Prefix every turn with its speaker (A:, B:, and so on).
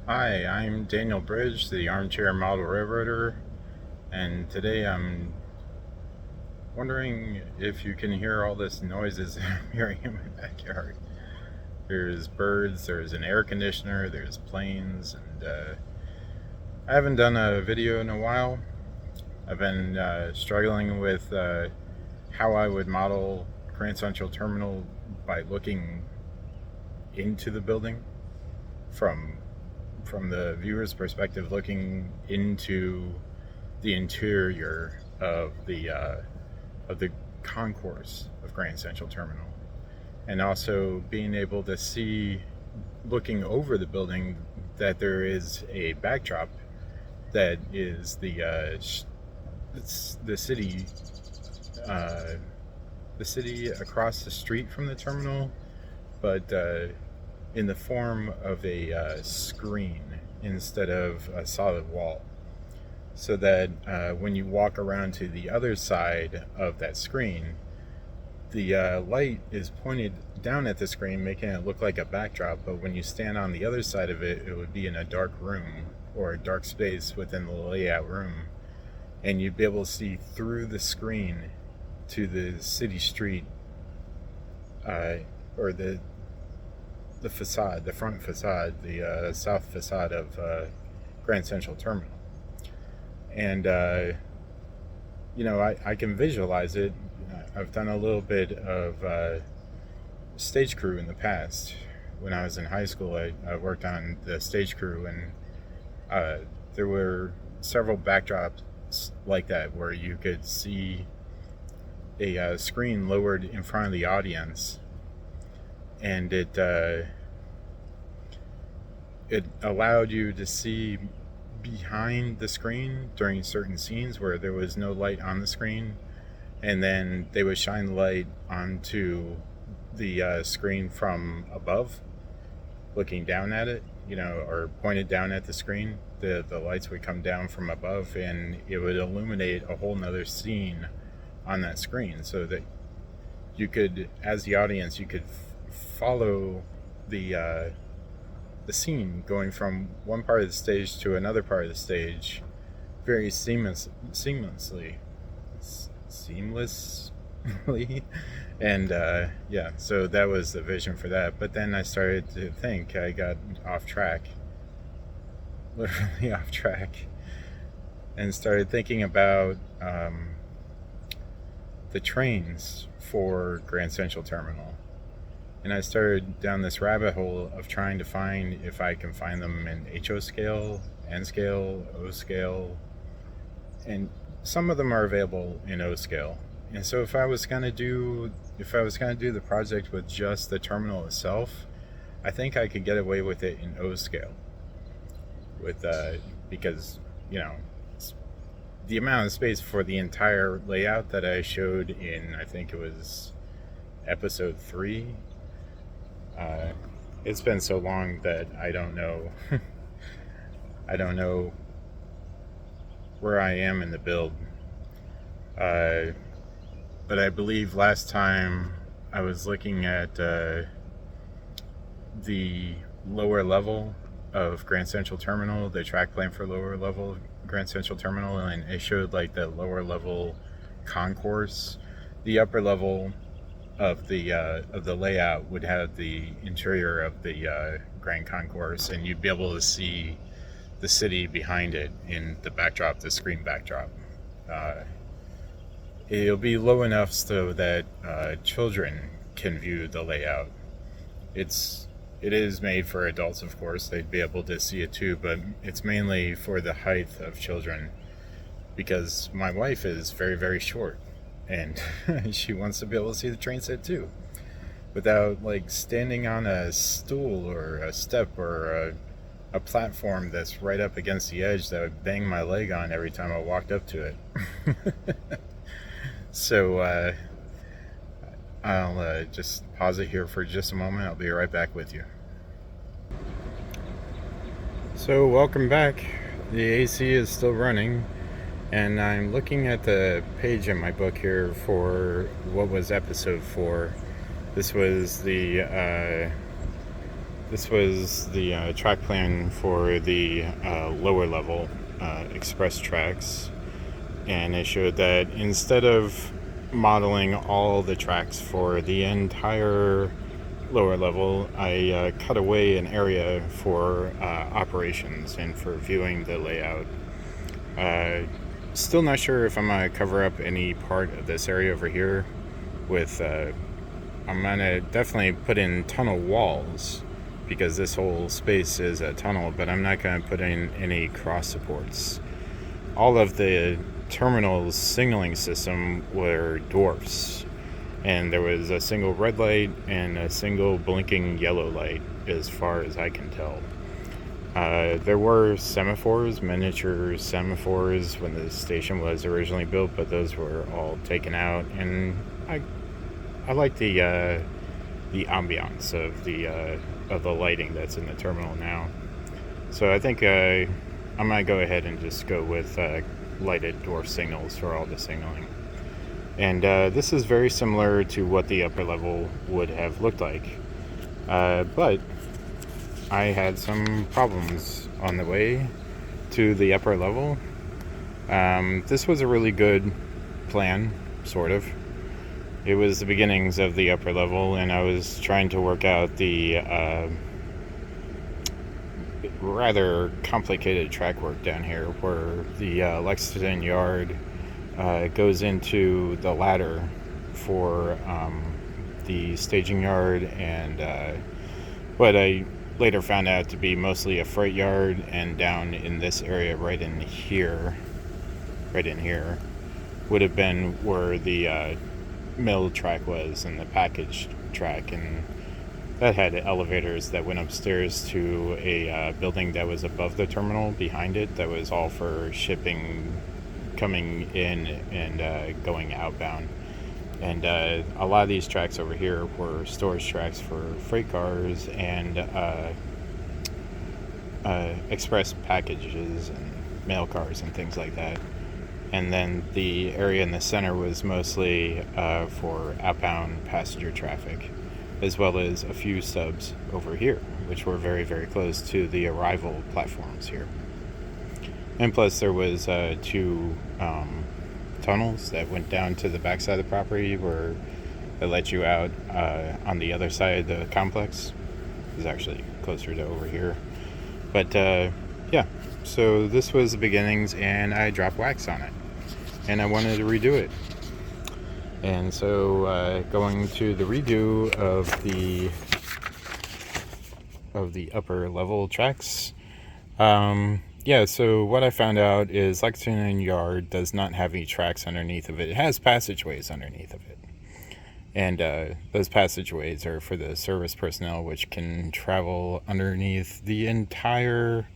A: Hi, I'm Daniel Bridge, the Armchair Model Railroader, and today I'm wondering if you can hear all this noises I'm hearing in my backyard. There's birds, there's an air conditioner, there's planes, and I haven't done a video in a while. I've been struggling with how I would model Grand Central Terminal by looking into the building from the viewer's perspective, looking into the interior of the concourse of Grand Central Terminal, and also being able to see, looking over the building, that there is a backdrop that is the city, uh, the city across the street from the terminal, but in the form of a screen instead of a solid wall, so that when you walk around to the other side of that screen, the light is pointed down at the screen, making it look like a backdrop. But when you stand on the other side of it, it would be in a dark room or a dark space within the layout room, and you'd be able to see through the screen to the city street, or the facade, the front facade, the south facade of Grand Central Terminal. And I can visualize it. I've done a little bit of stage crew in the past. When I was in high school, I worked on the stage crew, and there were several backdrops like that where you could see a screen lowered in front of the audience, and it allowed you to see behind the screen during certain scenes where there was no light on the screen, and then they would shine the light onto the screen from above, looking down at it, or pointed down at the screen. The lights would come down from above, and it would illuminate a whole nother scene on that screen, so that you could, as the audience, you could follow the scene going from one part of the stage to another part of the stage very seamlessly. And yeah, so that was the vision for that. But then I started to think, I got off track, literally off track, and started thinking about the trains for Grand Central Terminal. And I started down this rabbit hole of trying to find if I can find them in HO scale, N scale, O scale, and some of them are available in O scale. And so if I was gonna do the project with just the terminal itself, I think I could get away with it in O scale, with because the amount of space for the entire layout that I showed in, I think it was episode 3. It's been so long that I don't know. I don't know where I am in the build. But I believe last time I was looking at the lower level of Grand Central Terminal, the track plan for lower level Grand Central Terminal, and it showed like the lower level concourse. The upper level of the layout would have the interior of the Grand Concourse, and you'd be able to see the city behind it in the backdrop, the screen backdrop. It'll be low enough so that children can view the layout. It is made for adults, of course. They'd be able to see it too, but it's mainly for the height of children, because my wife is very, very short, and she wants to be able to see the train set too, without like standing on a stool or a step or a platform that's right up against the edge that would bang my leg on every time I walked up to it. So I'll just pause it here for just a moment. I'll be right back with you. So welcome back. The AC is still running, and I'm looking at the page in my book here for what was episode 4. This was the This was the track plan for the lower level express tracks, and it showed that instead of modeling all the tracks for the entire lower level, I cut away an area for operations and for viewing the layout. Still not sure if I'm going to cover up any part of this area over here with I'm going to definitely put in tunnel walls, because this whole space is a tunnel, but I'm not going to put in any cross supports. All of the terminal's signaling system were dwarfs, and there was a single red light and a single blinking yellow light as far as I can tell. There were semaphores, miniature semaphores, when the station was originally built, but those were all taken out, and I like the ambiance of the lighting that's in the terminal now. So I think I might go ahead and just go with lighted dwarf signals for all the signaling. And this is very similar to what the upper level would have looked like. But I had some problems on the way to the upper level. This was a really good plan, sort of. It was the beginnings of the upper level, and I was trying to work out the rather complicated track work down here, where the Lexington yard goes into the ladder for the staging yard, and what I later found out to be mostly a freight yard, and down in this area right in here would have been where the mill track was, and the package track, and that had elevators that went upstairs to a building that was above the terminal behind it, that was all for shipping coming in and going outbound. And a lot of these tracks over here were storage tracks for freight cars and express packages and mail cars and things like that. And then the area in the center was mostly for outbound passenger traffic, as well as a few subs over here, which were very, very close to the arrival platforms here. And plus there was two tunnels that went down to the backside of the property, where they let you out on the other side of the complex. It was actually closer to over here. But yeah, so this was the beginnings, and I dropped wax on it, and I wanted to redo it. And so going to the redo of the upper level tracks, yeah, so what I found out is Lexington Yard does not have any tracks underneath of it. It has passageways underneath of it, and those passageways are for the service personnel, which can travel underneath the entire